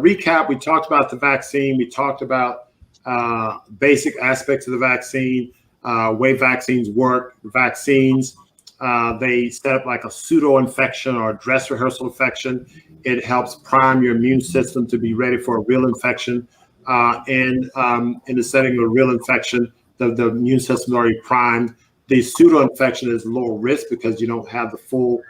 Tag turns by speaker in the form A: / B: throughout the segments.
A: recap, we talked about the vaccine. We talked about basic aspects of the vaccine, way vaccines work. Vaccines, they set up like a pseudo infection or a dress rehearsal infection. It helps prime your immune system to be ready for a real infection. And in the setting of a real infection, the immune system is already primed. The pseudo infection is low risk because you don't have the full,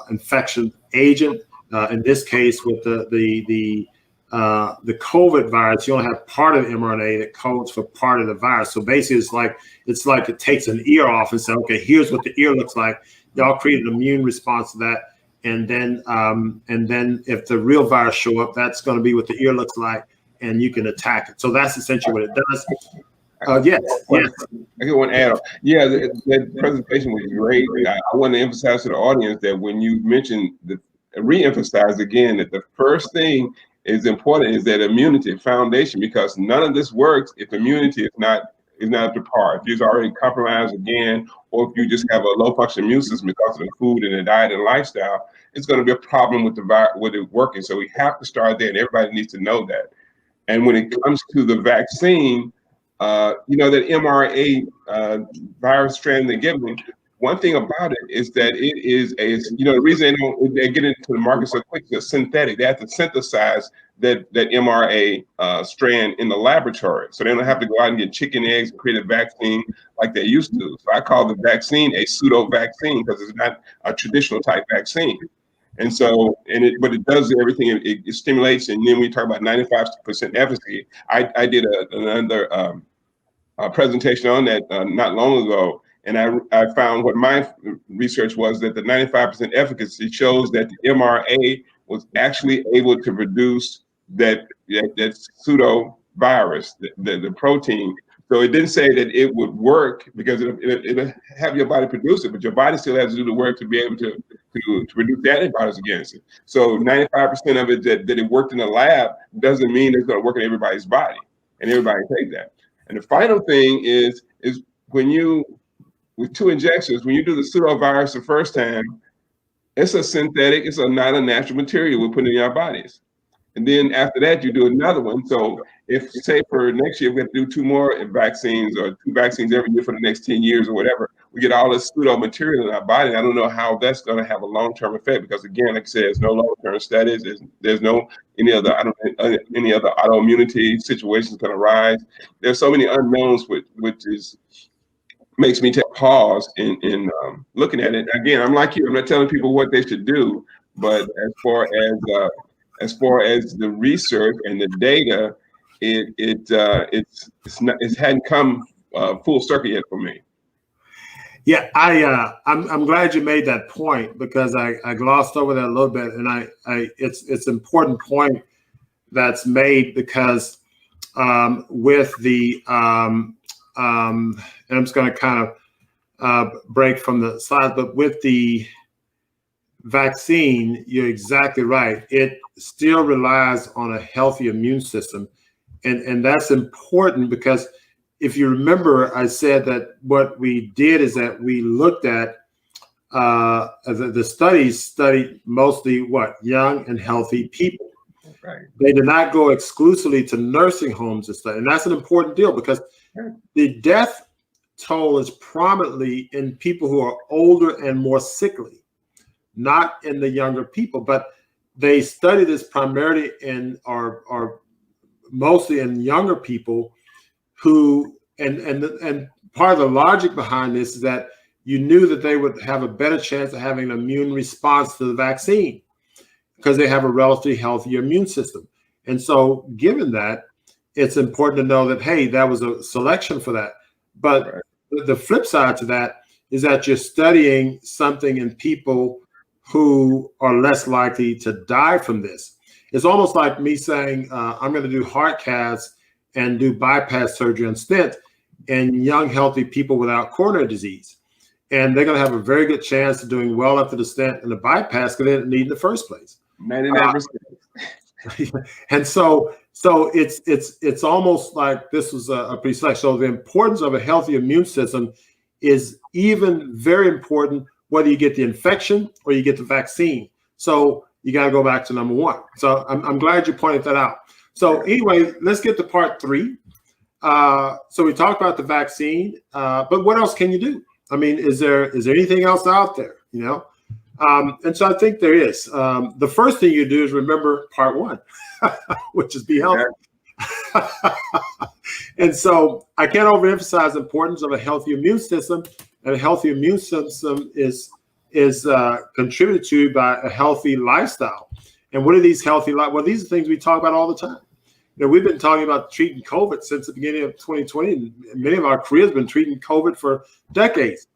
A: infection agent. In this case, with the COVID virus, you only have part of the mRNA that codes for part of the virus. So basically, it's like it takes an ear off and says, okay, here's what the ear looks like. Y'all create an immune response to that, and then if the real virus show up, that's going to be what the ear looks like, and you can attack it. So that's essentially what it does. Yes.
B: I get one add on. Yeah, that presentation was great. I want to emphasize to the audience that when you mentioned re-emphasize again that the first thing is important is that immunity foundation, because none of this works if immunity is not up to par. If you're already compromised again, or if you just have a low function immune system because of the food and the diet and lifestyle, it's going to be a problem with it working. So we have to start there, and everybody needs to know that. And when it comes to the vaccine, that mRNA virus strand they're giving, one thing about it is that it is the reason they get into the market so quick is synthetic. They have to synthesize that mRNA strand in the laboratory. So they don't have to go out and get chicken eggs and create a vaccine like they used to. So I call the vaccine a pseudo vaccine because it's not a traditional type vaccine. And so, but it does everything. It stimulates, and then we talk about 95% efficacy. I did another presentation on that not long ago, and I found what my research was that the 95% efficacy shows that the mRNA was actually able to produce that pseudo virus, the protein. So it didn't say that it would work because it'll have your body produce it, but your body still has to do the work to be able to produce the antibodies against it. So 95% of it that it worked in the lab doesn't mean it's going to work in everybody's body, and everybody take that. And the final thing is when with 2 injections, when you do the pseudovirus the first time, it's a synthetic, it's not a natural material we're putting in our bodies. And then after that, you do another one. So if, say, for next year, we have to do 2 more vaccines or 2 vaccines every year for the next 10 years or whatever, we get all this pseudo material in our body. I don't know how that's going to have a long-term effect because, again, like I said, there's no long-term studies. There's no any other autoimmunity situations going to rise. There's so many unknowns, which makes me take a pause in looking at it. Again, I'm like you. I'm not telling people what they should do, but as far as the research and the data, it hadn't come full circle yet for me.
A: Yeah, I'm glad you made that point because I glossed over that a little bit, and it's an important point that's made because with the and I'm just going to kind of break from the slides, but with the vaccine, you're exactly right. It still relies on a healthy immune system, and that's important because if you remember, I said that what we did is that we looked at the studies studied mostly young and healthy people.
B: Right.
A: They did not go exclusively to nursing homes and stuff, and that's an important deal because the death toll is prominently in people who are older and more sickly, not in the younger people. But they study this primarily or mostly in younger people who, and part of the logic behind this is that you knew that they would have a better chance of having an immune response to the vaccine because they have a relatively healthy immune system. And so given that, it's important to know that, hey, that was a selection for that. But the flip side to that is that you're studying something in people who are less likely to die from this. It's almost like me saying, I'm going to do heart caths and do bypass surgery and stent in young, healthy people without coronary disease. And they're going to have a very good chance of doing well after the stent and the bypass because they didn't need in the first place.
B: 99%.
A: And so it's almost like this was a pre-selection. So the importance of a healthy immune system is even very important whether you get the infection or you get the vaccine. So you got to go back to number one. So I'm glad you pointed that out. So anyway, let's get to part 3. So we talked about the vaccine, but what else can you do? I mean, is there anything else out there, you know? And so I think there is. The first thing you do is remember part 1, which is be healthy. And so I can't overemphasize the importance of a healthy immune system. And a healthy immune system is contributed to by a healthy lifestyle. And what are these healthy Well, these are things we talk about all the time. You know, we've been talking about treating COVID since the beginning of 2020, and many of our careers have been treating COVID for decades.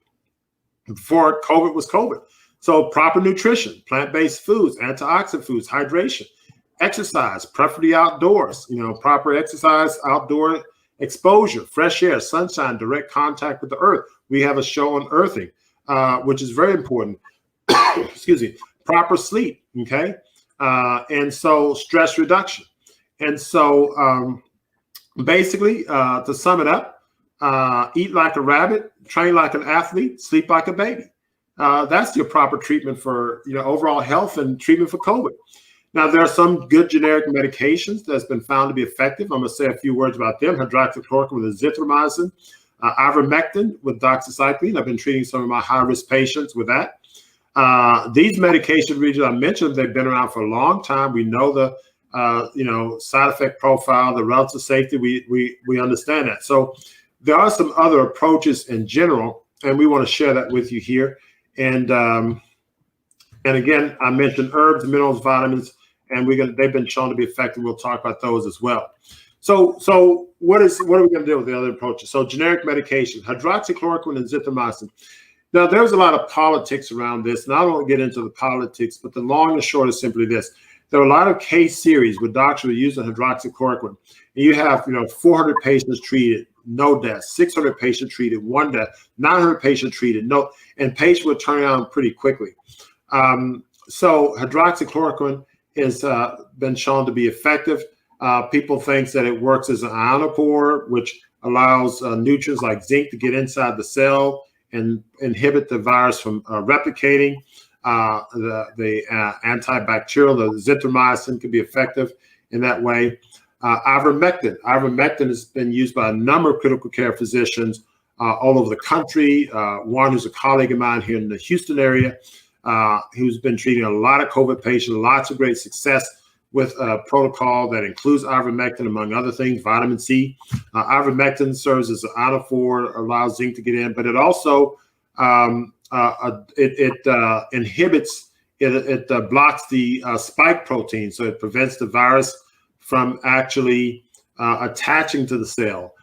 A: Before COVID was COVID. So proper nutrition, plant-based foods, antioxidant foods, hydration, exercise, preferably outdoors, you know, proper exercise, outdoor exposure, fresh air, sunshine, direct contact with the earth. We have a show on earthing, which is very important. Excuse me. Proper sleep, okay? And so stress reduction. And so basically, to sum it up, eat like a rabbit, train like an athlete, sleep like a baby. That's your proper treatment for overall health and treatment for COVID. Now, there are some good generic medications that's been found to be effective. I'm going to say a few words about them. Hydroxychloroquine with azithromycin, ivermectin with doxycycline. I've been treating some of my high-risk patients with that. These medication regions I mentioned, they've been around for a long time. We know the side effect profile, the relative safety. We understand that. So there are some other approaches in general, and we want to share that with you here. And again, I mentioned herbs, minerals, vitamins, and they've been shown to be effective. We'll talk about those as well. So what are we going to do with the other approaches? So generic medication, hydroxychloroquine and azithromycin. Now, there's a lot of politics around this, and I don't want to get into the politics, but the long and short is simply this. There are a lot of case series where doctors are using hydroxychloroquine. And you have 400 patients treated, no deaths, 600 patients treated, 1 death, 900 patients treated, no, and patients will turn around pretty quickly. So hydroxychloroquine has been shown to be effective. People think that it works as an ionophore, which allows nutrients like zinc to get inside the cell and inhibit the virus from replicating. The antibacterial, the azithromycin, can be effective in that way. Ivermectin has been used by a number of critical care physicians all over the country. One who's a colleague of mine here in the Houston area, who's been treating a lot of COVID patients, lots of great success with a protocol that includes ivermectin, among other things, vitamin C. Ivermectin serves as an ionophore, allows zinc to get in, but it also inhibits, it blocks the spike protein, so it prevents the virus from actually attaching to the cell.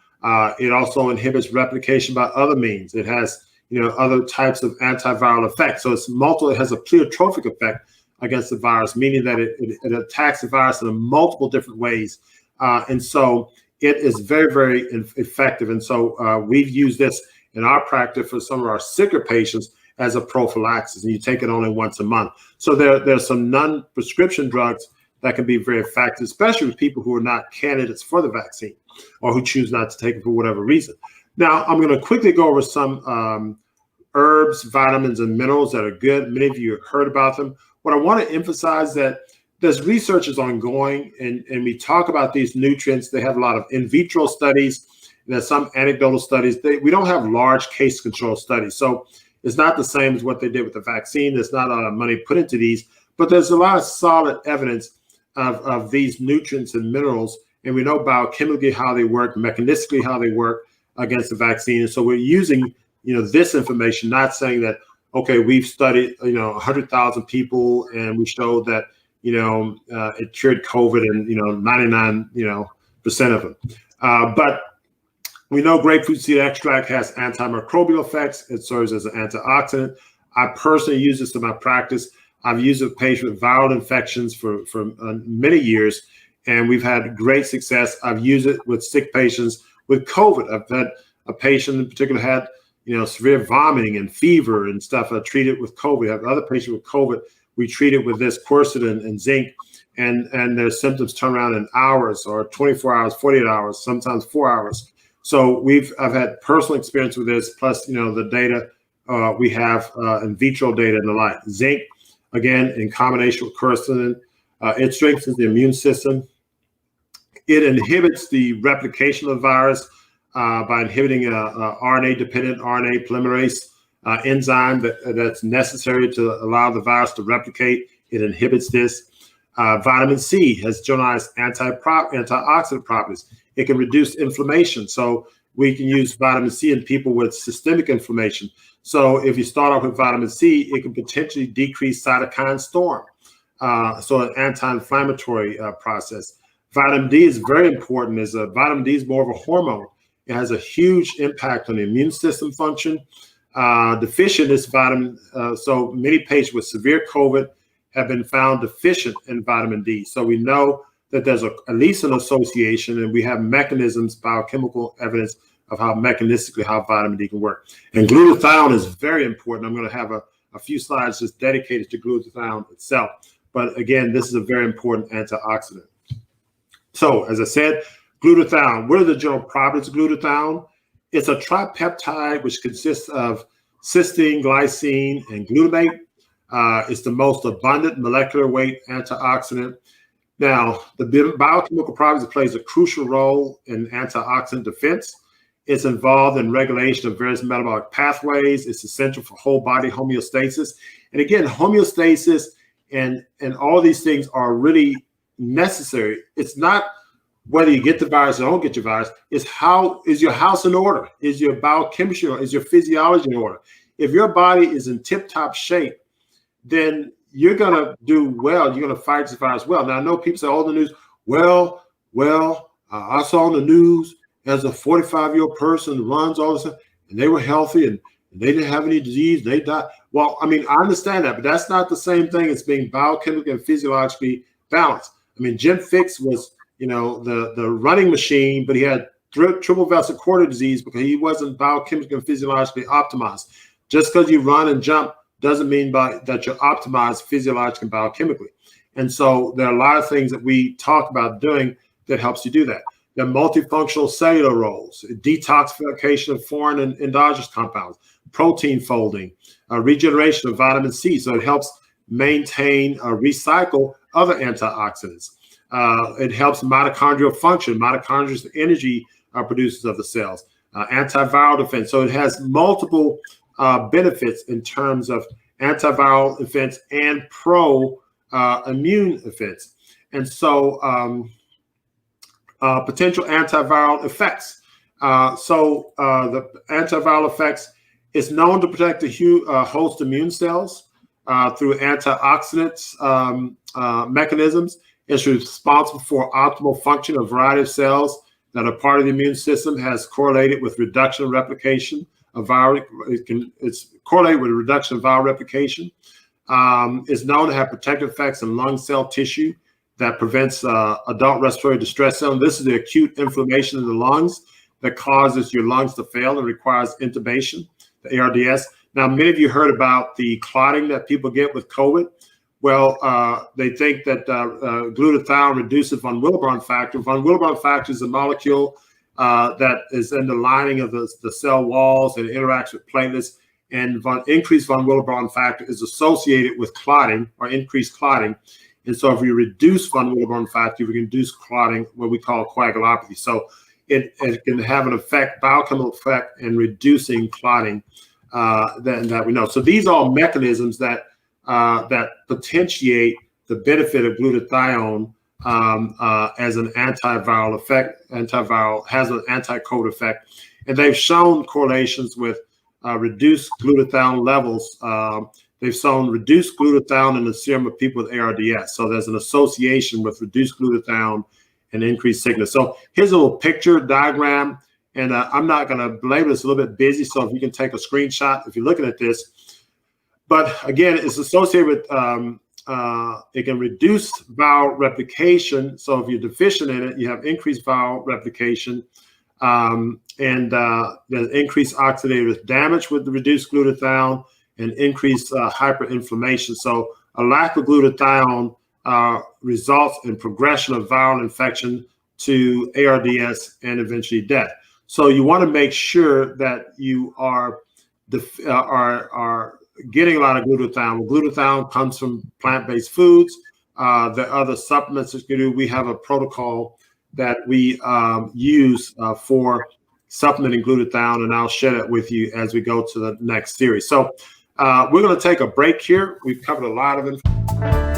A: It also inhibits replication by other means. It has other types of antiviral effects. So it has a pleiotropic effect against the virus, meaning that it attacks the virus in multiple different ways. And so it is very, very effective. And so we've used this in our practice for some of our sicker patients as a prophylaxis, and you take it only once a month. So there's some non-prescription drugs that can be very effective, especially with people who are not candidates for the vaccine or who choose not to take it for whatever reason. Now, I'm going to quickly go over some herbs, vitamins, and minerals that are good. Many of you have heard about them. What I want to emphasize that there's research is ongoing, and we talk about these nutrients. They have a lot of in vitro studies. There's some anecdotal studies. We don't have large case control studies. So it's not the same as what they did with the vaccine. There's not a lot of money put into these, but there's a lot of solid evidence of these nutrients and minerals. And we know biochemically how they work, mechanistically how they work against the vaccine. And so we're using, this information, not saying that, okay, we've studied, 100,000 people and we showed that, it cured COVID and, 99%, of them. But we know grapefruit seed extract has antimicrobial effects. It serves as an antioxidant. I personally use this in my practice. I've used it with patients with viral infections for many years, and we've had great success. I've used it with sick patients with COVID. I've had a patient in particular had, severe vomiting and fever and stuff. I treated with COVID. We have other patients with COVID. We treat it with this quercetin and zinc, and their symptoms turn around in hours or 24 hours, 48 hours, sometimes 4 hours. So I've had personal experience with this, plus the data we have in vitro data and the like. Zinc again, in combination with quercetin. It strengthens the immune system. It inhibits the replication of the virus by inhibiting RNA-dependent RNA polymerase enzyme that's necessary to allow the virus to replicate. It inhibits this. Vitamin C has generalized antioxidant properties. It can reduce inflammation. So we can use vitamin C in people with systemic inflammation. So if you start off with vitamin C, it can potentially decrease cytokine storm. So an anti-inflammatory process. Vitamin D is very important. Vitamin D is more of a hormone. It has a huge impact on the immune system function. Deficient this vitamin, so many patients with severe COVID have been found deficient in vitamin D. So we know that there's at least an association, and we have mechanisms, biochemical evidence of how mechanistically how vitamin D can work. And glutathione is very important. I'm going to have a few slides just dedicated to glutathione itself. But again, this is a very important antioxidant. So as I said, glutathione, what are the general properties of glutathione? It's a tripeptide which consists of cysteine, glycine, and glutamate. It's the most abundant molecular weight antioxidant. Now, the biochemical properties plays a crucial role in antioxidant defense. It's involved in regulation of various metabolic pathways. It's essential for whole body homeostasis. And again, homeostasis and all these things are really necessary. It's not whether you get the virus or don't get your virus, is how is your house in order? Is your biochemistry or is your physiology in order? If your body is in tip-top shape, then you're going to do well. You're going to fight this virus well. Now, I know people say, oh, the news, I saw on the news as a 45-year-old person runs all this, and they were healthy and they didn't have any disease. They died. Well, I mean, I understand that, but that's not the same thing as being biochemically and physiologically balanced. I mean, Jim Fix was, the running machine, but he had triple vesicle cortical disease because he wasn't biochemically and physiologically optimized. Just because you run and jump doesn't mean that you're optimized physiologically and biochemically. And so there are a lot of things that we talk about doing that helps you do that. There are multifunctional cellular roles, detoxification of foreign and endogenous compounds, protein folding, regeneration of vitamin C. So it helps maintain or recycle other antioxidants. It helps mitochondrial function. Mitochondria is the energy producers of the cells. Antiviral defense. So it has multiple benefits in terms of antiviral defense and pro-immune defense. And so potential antiviral effects. The antiviral effects is known to protect the host immune cells through antioxidants mechanisms. It's responsible for optimal function of a variety of cells that are part of the immune system, has correlated with reduction of replication of viral. It's correlated with a reduction of viral replication. It's known to have protective effects in lung cell tissue that prevents adult respiratory distress syndrome. This is the acute inflammation in the lungs that causes your lungs to fail and requires intubation, the ARDS. Now, many of you heard about the clotting that people get with COVID. Well, they think that glutathione reduces von Willebrand factor. Von Willebrand factor is a molecule that is in the lining of the cell walls and interacts with platelets. And increased von Willebrand factor is associated with clotting or increased clotting. And so if we reduce von Willebrand factor, we can reduce clotting, what we call coagulopathy. So it can have an effect, biochemical effect in reducing clotting that we know. So these are all mechanisms that potentiate the benefit of glutathione as an antiviral effect. Antiviral has an anti-COVID effect, and they've shown correlations with reduced glutathione levels. They've shown reduced glutathione in the serum of people with ARDS. So there's an association with reduced glutathione and increased sickness. So here's a little picture diagram, and I'm not going to belabor this, a little bit busy. So if you can take a screenshot if you're looking at this. But again, it's associated with, it can reduce viral replication. So if you're deficient in it, you have increased viral replication and there's increased oxidative damage with the reduced glutathione and increased hyperinflammation. So a lack of glutathione results in progression of viral infection to ARDS and eventually death. So you want to make sure that you are getting a lot of glutathione. Well, glutathione comes from plant-based foods. The other supplements that you do, we have a protocol that we use for supplementing glutathione, and I'll share that with you as we go to the next series. So we're going to take a break here. We've covered a lot of information.